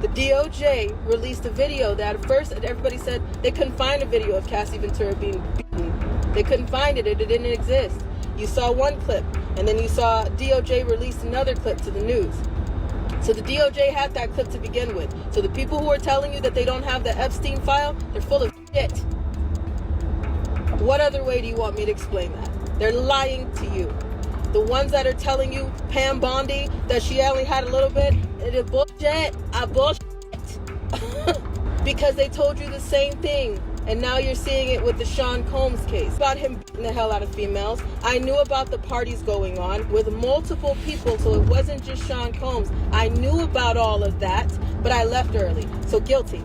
The DOJ released a video that at first everybody said they couldn't find a video of Cassie Ventura being beaten. They couldn't find it. It didn't exist. You saw one clip, and then you saw DOJ released another clip to the news. So the DOJ had that clip to begin with. So the people who are telling you that they don't have the Epstein file, they're full of shit. What other way do you want me to explain that? They're lying to you. The ones that are telling you, Pam Bondi, that she only had a little bit, it is bullshit. Bullshit. Because they told you the same thing. And now you're seeing it with the Sean Combs case. About him beating the hell out of females. I knew about the parties going on with multiple people, so it wasn't just Sean Combs. I knew about all of that, but I left early. So guilty.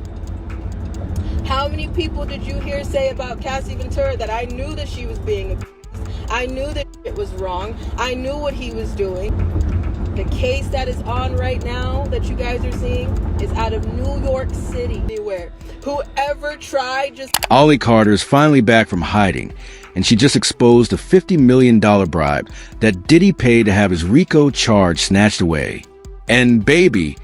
How many people did you hear say about Cassie Ventura that I knew that she was being abused? I knew that it was wrong. I knew what he was doing. The case that is on right now that you guys are seeing is out of New York City. Anywhere. Whoever tried just... Ollie Carter's finally back from hiding, and she just exposed a $50 million bribe that Diddy paid to have his RICO charge snatched away. And baby,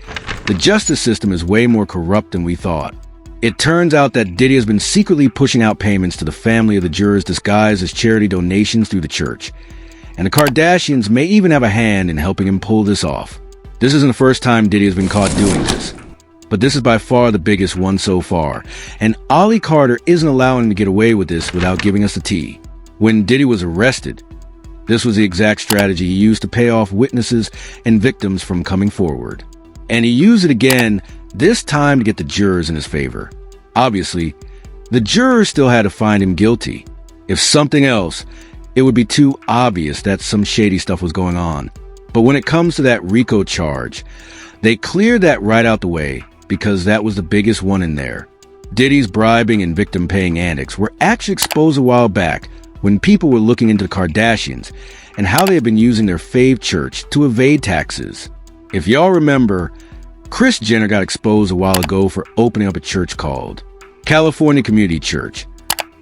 the justice system is way more corrupt than we thought. It turns out that Diddy has been secretly pushing out payments to the family of the jurors disguised as charity donations through the church. And the Kardashians may even have a hand in helping him pull this off. This isn't the first time Diddy has been caught doing this. But this is by far the biggest one so far. And Ollie Carter isn't allowing him to get away with this without giving us the tea. When Diddy was arrested, this was the exact strategy he used to pay off witnesses and victims from coming forward. And he used it again, this time to get the jurors in his favor. Obviously, the jurors still had to find him guilty. If something else, it would be too obvious that some shady stuff was going on. But when it comes to that RICO charge, they cleared that right out the way because that was the biggest one in there. Diddy's bribing and victim paying antics were actually exposed a while back when people were looking into the Kardashians and how they had been using their fave church to evade taxes. If y'all remember, Kris Jenner got exposed a while ago for opening up a church called California Community Church,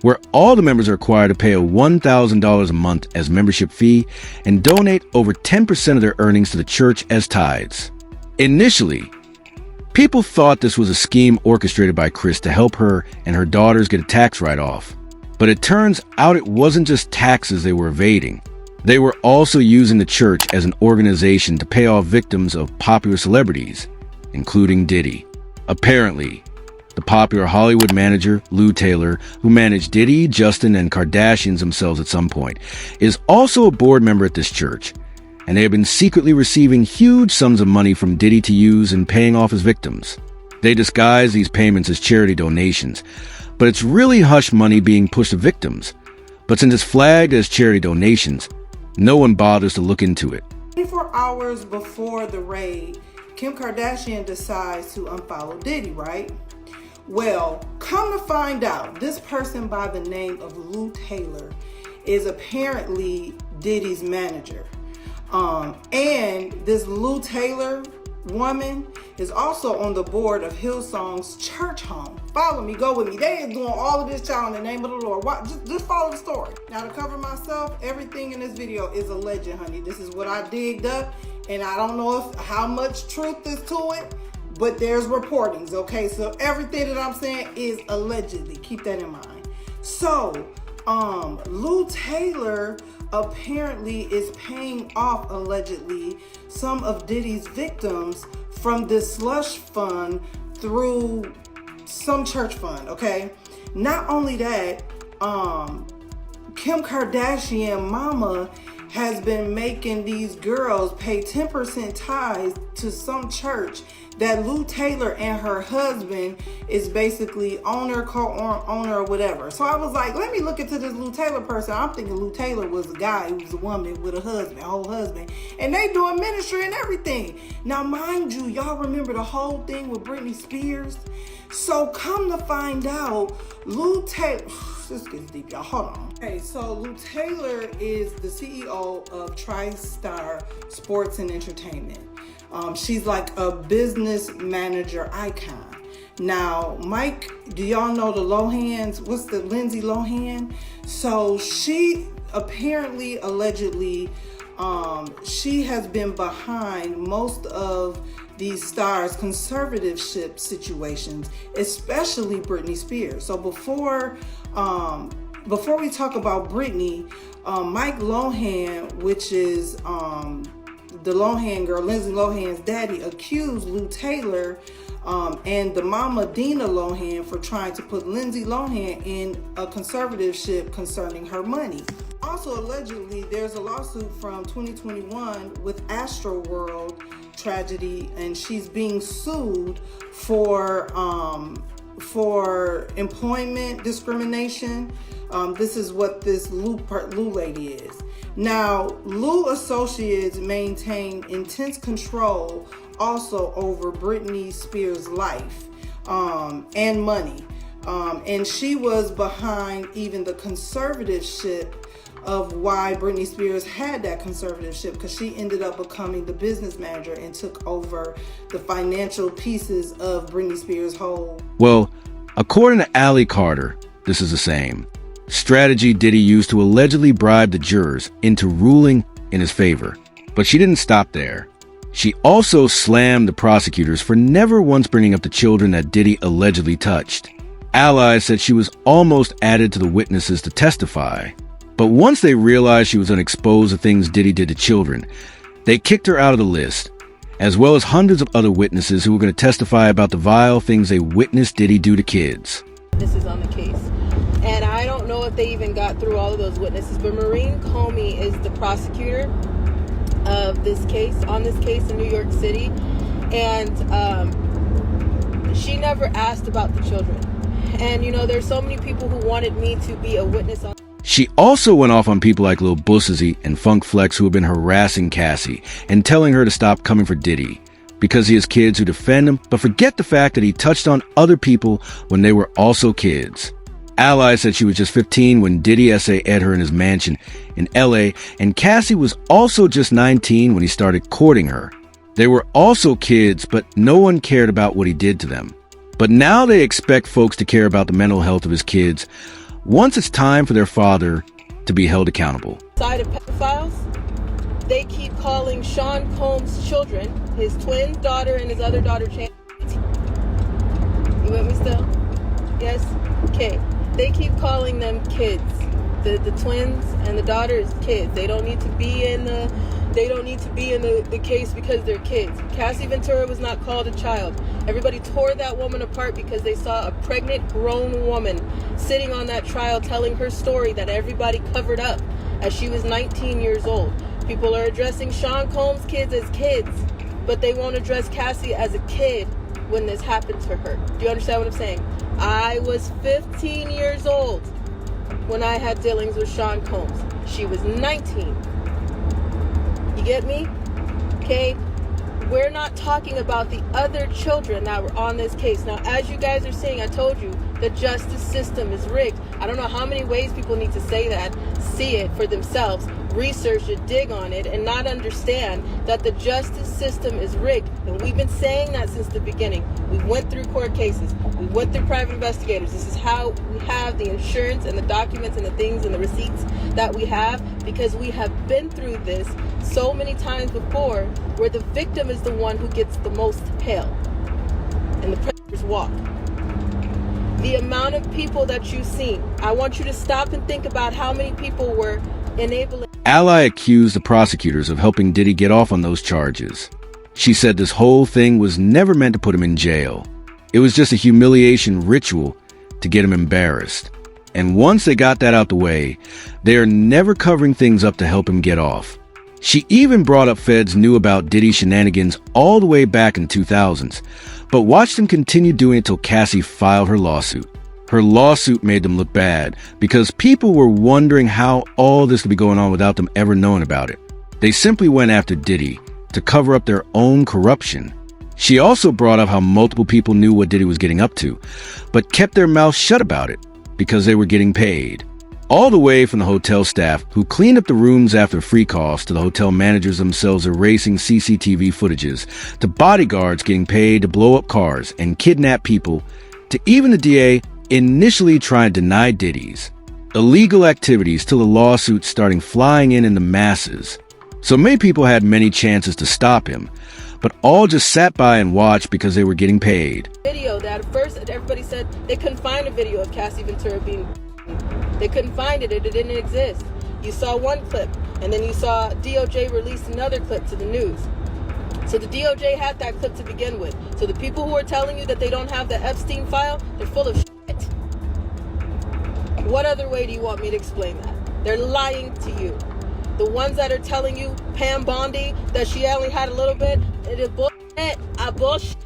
where all the members are required to pay a $1,000 a month as membership fee and donate over 10% of their earnings to the church as tithes. Initially, people thought this was a scheme orchestrated by Kris to help her and her daughters get a tax write-off. But it turns out it wasn't just taxes they were evading. They were also using the church as an organization to pay off victims of popular celebrities, including Diddy. Apparently, the popular Hollywood manager, Lou Taylor, who managed Diddy, Justin, and Kardashians themselves at some point, is also a board member at this church. And they have been secretly receiving huge sums of money from Diddy to use in paying off his victims. They disguise these payments as charity donations, but it's really hush money being pushed to victims. But since it's flagged as charity donations, no one bothers to look into it. 24 hours before the raid, Kim Kardashian decides to unfollow Diddy, right? Well, come to find out, this person by the name of Lou Taylor is apparently Diddy's manager. And this Lou Taylor woman is also on the board of Hillsong's church home. Follow me, go with me. They is doing all of this, child, in the name of the Lord. Just follow the story. Now, to cover myself, everything in this video is alleged, honey. This is what I digged up, and I don't know how much truth is to it, but there's reportings, okay? So everything that I'm saying is allegedly. Keep that in mind. So, Lou Taylor apparently is paying off, allegedly, some of Diddy's victims from this slush fund through some church fund, okay? Not only that, Kim Kardashian mama has been making these girls pay 10% tithes to some church that Lou Taylor and her husband is basically owner, co-owner, or whatever. So I was like, let me look into this Lou Taylor person. I'm thinking Lou Taylor was a guy who was a woman with a husband, a whole husband. And they doing ministry and everything. Now, mind you, y'all remember the whole thing with Britney Spears? So come to find out, Lou Taylor, this gets deep, y'all, hold on. Okay, so Lou Taylor is the CEO of TriStar Sports and Entertainment. She's like a business manager icon. Now, Mike, do y'all know the Lohans? What's the Lindsay Lohan? So she apparently, allegedly, she has been behind most of these stars' conservatorship situations, especially Britney Spears. So before we talk about Britney, Mike Lohan, which is the Lohan girl, Lindsay Lohan's daddy, accused Lou Taylor and the mama Dina Lohan for trying to put Lindsay Lohan in a conservatorship concerning her money. Also, allegedly, there's a lawsuit from 2021 with Astroworld tragedy, and she's being sued for employment discrimination. This is what this Lou lady is. Now, Lou Associates maintain intense control also over Britney Spears' life and money. And she was behind even the conservatorship of why Britney Spears had that conservatorship, because she ended up becoming the business manager and took over the financial pieces of Britney Spears' whole. Well, according to Allie Carter, this is the same strategy Diddy used to allegedly bribe the jurors into ruling in his favor. But she didn't stop there. She also slammed the prosecutors for never once bringing up the children that Diddy allegedly touched. Allies said she was almost added to the witnesses to testify. But once they realized she was going to expose the things Diddy did to children, they kicked her out of the list, as well as hundreds of other witnesses who were going to testify about the vile things they witnessed Diddy do to kids. This is on the case. And I don't know if they even got through all of those witnesses, but Maureen Comey is the prosecutor of this case, on this case in New York City. And she never asked about the children. And, you know, there's so many people who wanted me to be a witness on. She also went off on people like Lil Bussy and Funk Flex who have been harassing Cassie and telling her to stop coming for Diddy because he has kids who defend him, but forget the fact that he touched on other people when they were also kids. Allies said she was just 15 when Diddy S.A.'d her in his mansion in L.A., and Cassie was also just 19 when he started courting her. They were also kids, but no one cared about what he did to them. But now they expect folks to care about the mental health of his kids once it's time for their father to be held accountable. Side of pedophiles, they keep calling Sean Combs' children, his twin daughter and his other daughter, You with me still? Yes? Okay. They keep calling them kids. The twins and the daughters kids. They don't need to be in the case because they're kids. Cassie Ventura was not called a child. Everybody tore that woman apart because they saw a pregnant grown woman sitting on that trial telling her story that everybody covered up as she was 19 years old. People are addressing Sean Combs' kids as kids, but they won't address Cassie as a kid when this happened to her. Do you understand what I'm saying? I was 15 years old when I had dealings with Sean Combs. She was 19. You get me? Okay? We're not talking about the other children that were on this case. Now, as you guys are saying, I told you, the justice system is rigged. I don't know how many ways people need to say that, see it for themselves, research it, dig on it, and not understand that the justice system is rigged. And we've been saying that since the beginning. We went through court cases. We went through private investigators. This is how we have the insurance and the documents and the things and the receipts that we have, because we have been through this so many times before, where the victim is the one who gets the most hell and the predators walk. The amount of people that you've seen, I want you to stop and think about how many people were enabling. Ally accused the prosecutors of helping Diddy get off on those charges. She said this whole thing was never meant to put him in jail. It was just a humiliation ritual to get him embarrassed. And once they got that out the way, they are never covering things up to help him get off. She even brought up feds knew about Diddy shenanigans all the way back in the 2000s, but watched them continue doing it till Cassie filed her lawsuit. Her lawsuit made them look bad because people were wondering how all this could be going on without them ever knowing about it. They simply went after Diddy to cover up their own corruption. She also brought up how multiple people knew what Diddy was getting up to, but kept their mouths shut about it because they were getting paid. All the way from the hotel staff who cleaned up the rooms after free calls to the hotel managers themselves erasing CCTV footages to bodyguards getting paid to blow up cars and kidnap people to even the DA initially trying to deny Diddy's illegal activities till the lawsuits starting flying in the masses. So many people had many chances to stop him, but all just sat by and watched because they were getting paid. Video that at first everybody said they couldn't find a video of Cassie Ventura being. They couldn't find it. It didn't exist. You saw one clip, and then you saw DOJ released another clip to the news. So the DOJ had that clip to begin with. So the people who are telling you that they don't have the Epstein file, they're full of shit. What other way do you want me to explain that? They're lying to you. The ones that are telling you, Pam Bondi, that she only had a little bit, it is bullshit. Bullshit.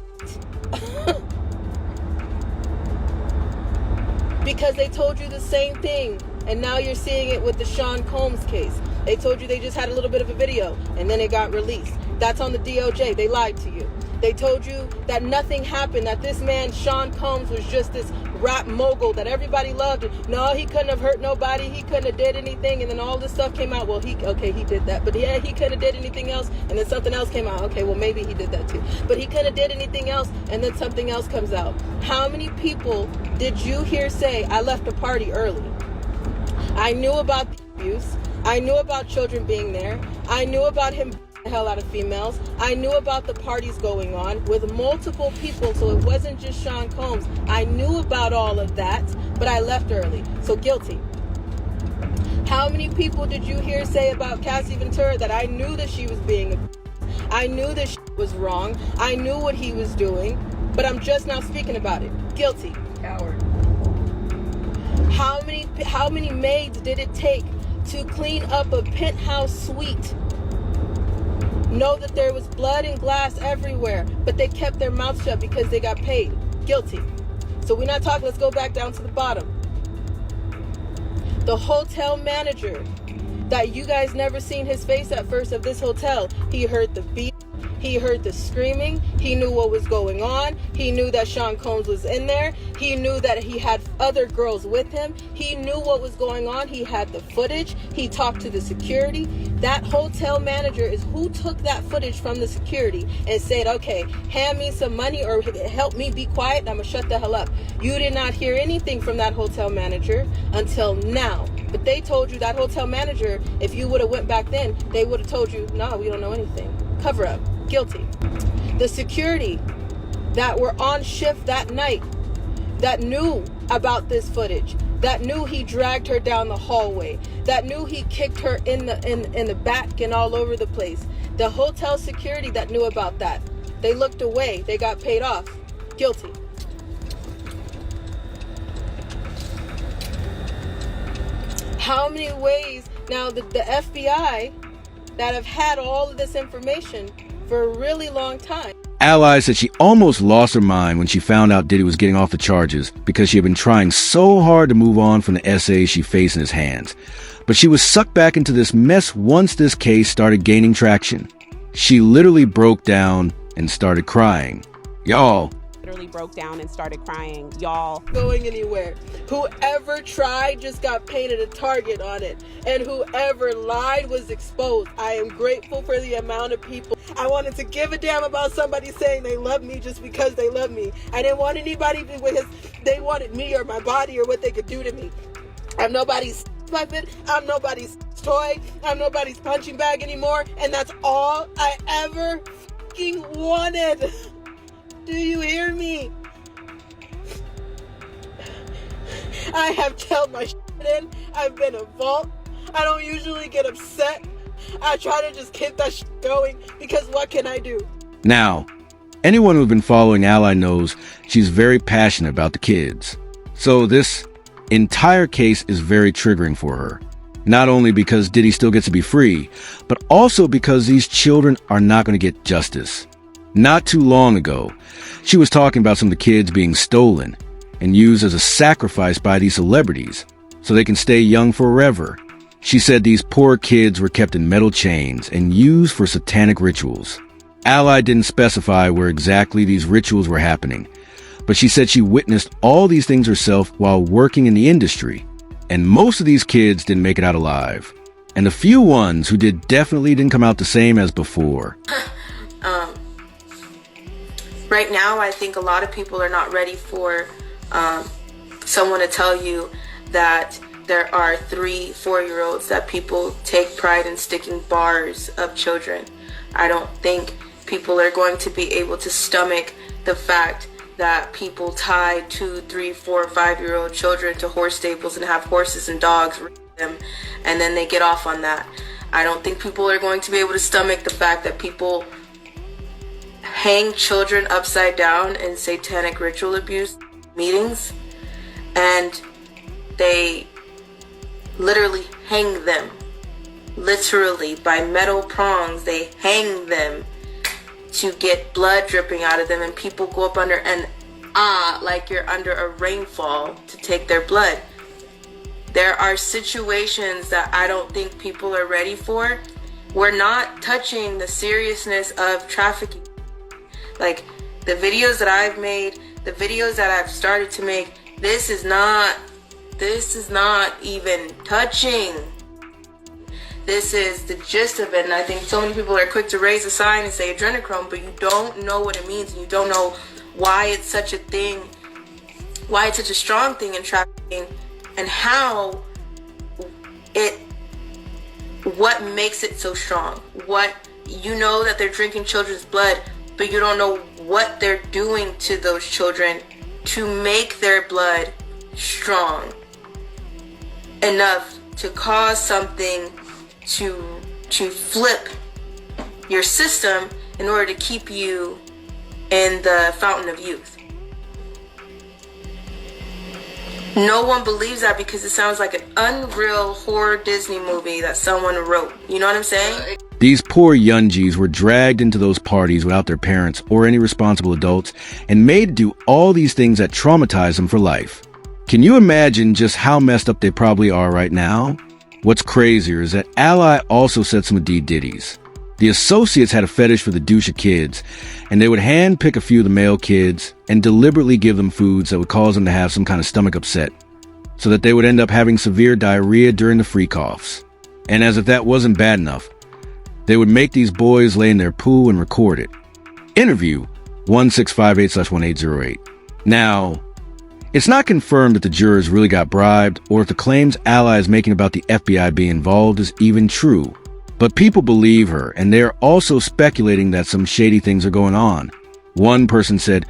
Because they told you the same thing, and now you're seeing it with the Sean Combs case. They told you they just had a little bit of a video, and then it got released. That's on the DOJ. They lied to you. They told you that nothing happened, that this man, Sean Combs, was just this rap mogul that everybody loved. No, he couldn't have hurt nobody. He couldn't have did anything. And then all this stuff came out. Well, he did that. But yeah, he couldn't have did anything else. And then something else came out. Okay, well, maybe he did that too. But he couldn't have did anything else. And then something else comes out. How many people did you hear say, I left the party early? I knew about the abuse. I knew about children being there. I knew about him the hell out of females. I knew about the parties going on with multiple people, so it wasn't just Sean Combs. I knew about all of that, but I left early, so guilty. How many people did you hear say about Cassie Ventura that I knew that she was being abused? I knew that she was wrong. I knew what he was doing, but I'm just now speaking about it. Guilty. Coward. How many maids did it take to clean up a penthouse suite? Know that there was blood and glass everywhere, but they kept their mouth shut because they got paid. Guilty. So we're not talking, let's go back down to the bottom. The hotel manager that you guys never seen his face at first of this hotel, he heard the beat. He heard the screaming. He knew what was going on. He knew that Sean Combs was in there. He knew that he had other girls with him. He knew what was going on. He had the footage. He talked to the security. That hotel manager is who took that footage from the security and said, okay, hand me some money or help me be quiet. I'm going to shut the hell up. You did not hear anything from that hotel manager until now. But they told you, that hotel manager, if you would have went back then, they would have told you, no, we don't know anything. Cover up. Guilty. The security that were on shift that night, that knew about this footage, that knew he dragged her down the hallway, that knew he kicked her in the back and all over the place. The hotel security that knew about that, they looked away. They got paid off. Guilty. How many ways now the FBI that have had all of this information for a really long time. Allies said she almost lost her mind when she found out Diddy was getting off the charges because she had been trying so hard to move on from the essays she faced in his hands. But she was sucked back into this mess once this case started gaining traction. She literally broke down and started crying. Y'all. Literally broke down and started crying. Y'all. Going anywhere. Whoever tried just got painted a target on it. And whoever lied was exposed. I am grateful for the amount of people. I wanted to give a damn about somebody saying they love me just because they love me. I didn't want anybody because they wanted me or my body or what they could do to me. I'm nobody's puppet. I'm nobody's toy. I'm nobody's punching bag anymore. And that's all I ever fucking wanted. Do you hear me? I have held my shit in. I've been a vault. I don't usually get upset. I try to just keep that shit going because what can I do? Now, anyone who's been following Ally knows she's very passionate about the kids. So this entire case is very triggering for her. Not only because Diddy still gets to be free, but also because these children are not going to get justice. Not too long ago, she was talking about some of the kids being stolen and used as a sacrifice by these celebrities so they can stay young forever. She said these poor kids were kept in metal chains and used for satanic rituals. Ally didn't specify where exactly these rituals were happening, but she said she witnessed all these things herself while working in the industry, and most of these kids didn't make it out alive. And the few ones who did definitely didn't come out the same as before. Right now, I think a lot of people are not ready for someone to tell you that there are 3-4-year-olds that people take pride in sticking bars of children. I don't think people are going to be able to stomach the fact that people tie 2, 3, 4, 5-year-old children to horse stables and have horses and dogs raise them, and then they get off on that. I don't think people are going to be able to stomach the fact that people hang children upside down in satanic ritual abuse meetings, and they literally hang them. Literally, by metal prongs, they hang them to get blood dripping out of them, and people go up under and like you're under a rainfall to take their blood. There are situations that I don't think people are ready for. We're not touching the seriousness of trafficking. Like, the videos that I've made, the videos that I've started to make, this is not even touching. This is the gist of it, and I think so many people are quick to raise a sign and say adrenochrome, but you don't know what it means, and you don't know why it's such a thing, why it's such a strong thing in trafficking, and what makes it so strong. What, you know that they're drinking children's blood, but you don't know what they're doing to those children to make their blood strong enough to cause something to flip your system in order to keep you in the fountain of youth. No one believes that because it sounds like an unreal horror Disney movie that someone wrote. You know what I'm saying? These poor Yunjis were dragged into those parties without their parents or any responsible adults and made to do all these things that traumatize them for life. Can you imagine just how messed up they probably are right now? What's crazier is that Ally also said some of Diddy's. The associates had a fetish for the douche of kids, and they would hand-pick a few of the male kids and deliberately give them foods that would cause them to have some kind of stomach upset, so that they would end up having severe diarrhea during the freak-offs. And as if that wasn't bad enough, they would make these boys lay in their poo and record it. Interview 1658/1808. Now, it's not confirmed that the jurors really got bribed or if the claims Ally is making about the FBI being involved is even true. But people believe her, and they are also speculating that some shady things are going on. One person said,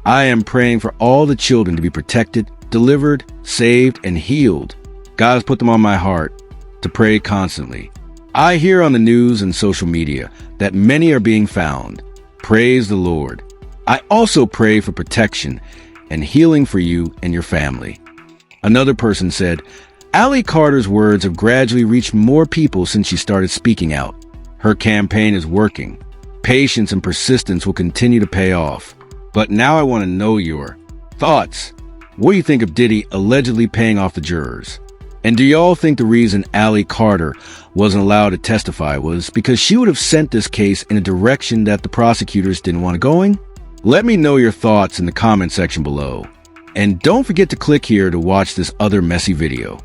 "I am praying for all the children to be protected, delivered, saved, and healed. God has put them on my heart to pray constantly. I hear on the news and social media that many are being found. Praise the Lord. I also pray for protection and healing for you and your family." Another person said, Ally Carter's words have gradually reached more people since she started speaking out. Her campaign is working. Patience and persistence will continue to pay off. But now I want to know your thoughts. What do you think of Diddy allegedly paying off the jurors? And do y'all think the reason Ally Carter wasn't allowed to testify was because she would have sent this case in a direction that the prosecutors didn't want to go in? Let me know your thoughts in the comment section below. And don't forget to click here to watch this other messy video.